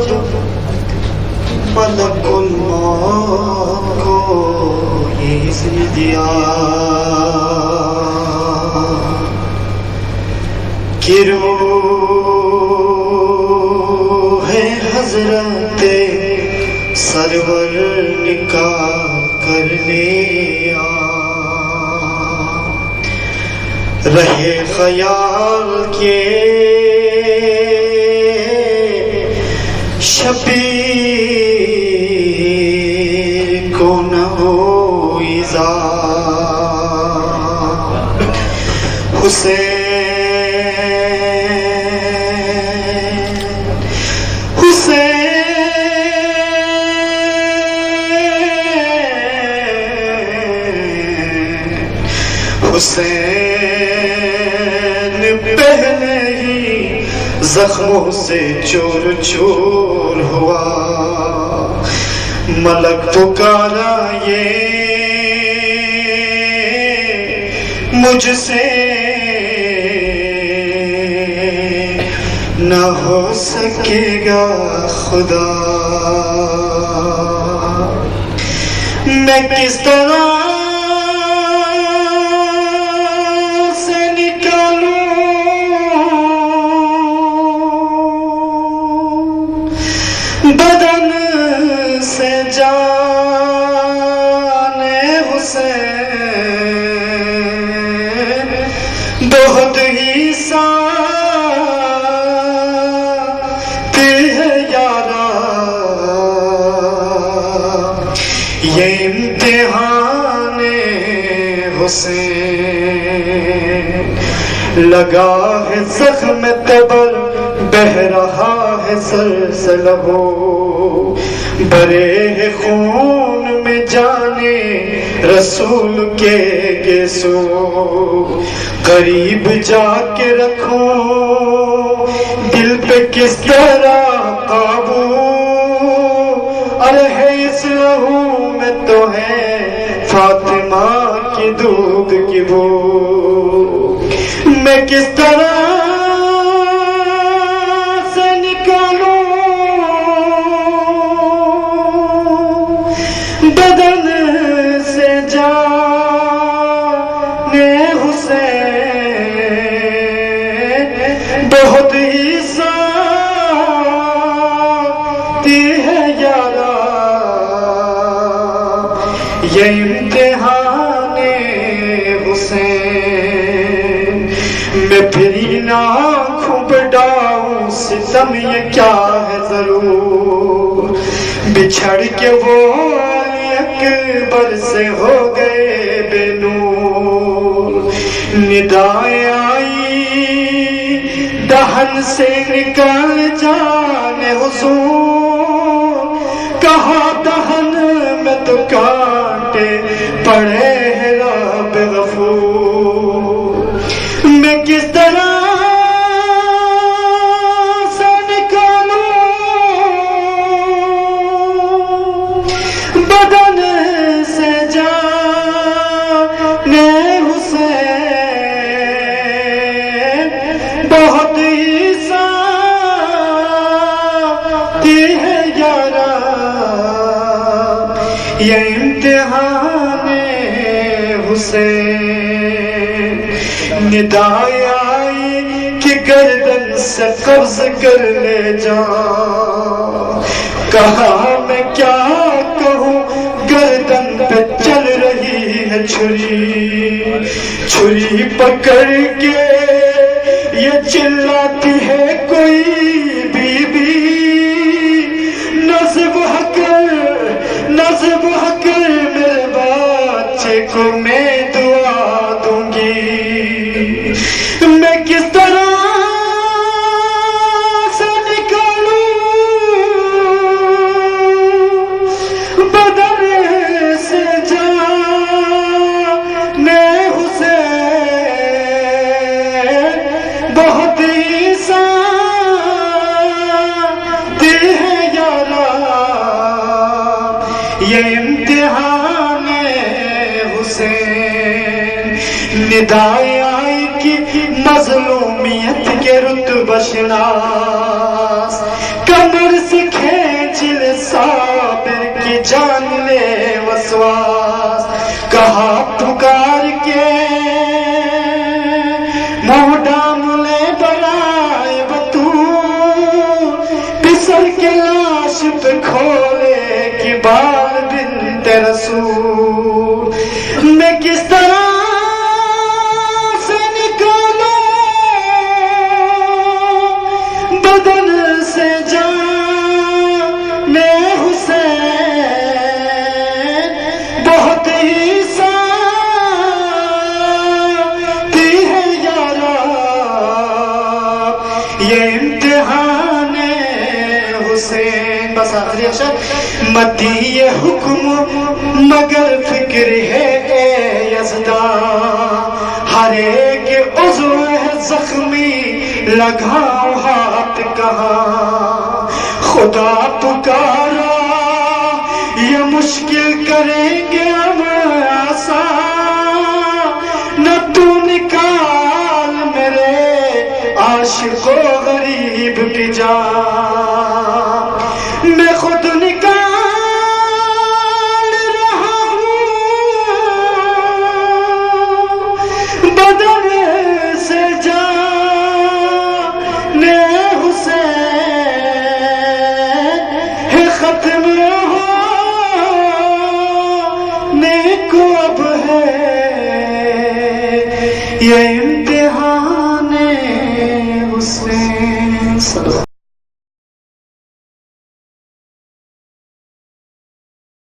جب ملک الموت کو یہ اذن دیا کہ روح حضرت سرور نکاح کرنے آ رہے خیال کے شبیر کو نہ ہو ایذا حسین پہلے ہی زخموں سے چور چور ہوا ملک پکارا یہ مجھ سے نہ ہو سکے گا خدا میں کس طرح بدن سے جان حسین بہت ہی ساتھ ہے یارا یہ امتحان حسین لگا ہے زخم تبر بہ رہا ہے سلسلہ ہو برے ہے خون میں جانے رسول کے گیسو قریب جا کے رکھو دل پہ کس طرح قابو ارے ہے اس لہو میں تو ہے فاطمہ کی دودھ کی بو میں کس طرح بدن سے جان حسین بہت ہی ساتھ ہے یارا یہ امتحان حسین میں پھری آنکھوں پہ ڈاؤں ستم یہ کیا ہے ضرور بچھڑ کے وہ اکبر سے ہو گئے بے نور ندائیں آئی دہن سے نکل جانے حضور کہاں دہن میں تو کانٹے پڑے ہیں رب غفور میں کس طرح بدن سے جان حسین بہت ہی ساتھ ہے یارا یہ امتحان حسین ندائیں آئی کہ گردن سے قبض کر لے جا کہا میں کیا کہوں گردن پہ چل رہی ہے چھری پکڑ کے یہ چلاتی ہے کوئی بی بی نصب حقر میرے بچے کو میں دعا دوں گی میں کس طرح بہت ہی ساتھ ہے یارا یہ امتحان حسین ندائیں آئی کہ مظلومیت کے رتبہ شناس کمر سے رسول میں کس طرح سے نکالوں بدن سے جان حسین بہت ہی ساتھی ہے یارا یہ امتحان حسین. بس آخری اشر مدی یہ حکم مگر فکر ہے اے یزداں ہر ایک عضو ہے زخمی لگاؤ ہاتھ کہاں خدا پکارا یہ مشکل کریں گے ہم آسان نہ تو نکال میرے عاشق و غریب کی جان میں خود نکال رہا ہوں بدن سے جان حسین ہے ختم ہونے کو اب ہے یہ امتحان حسین.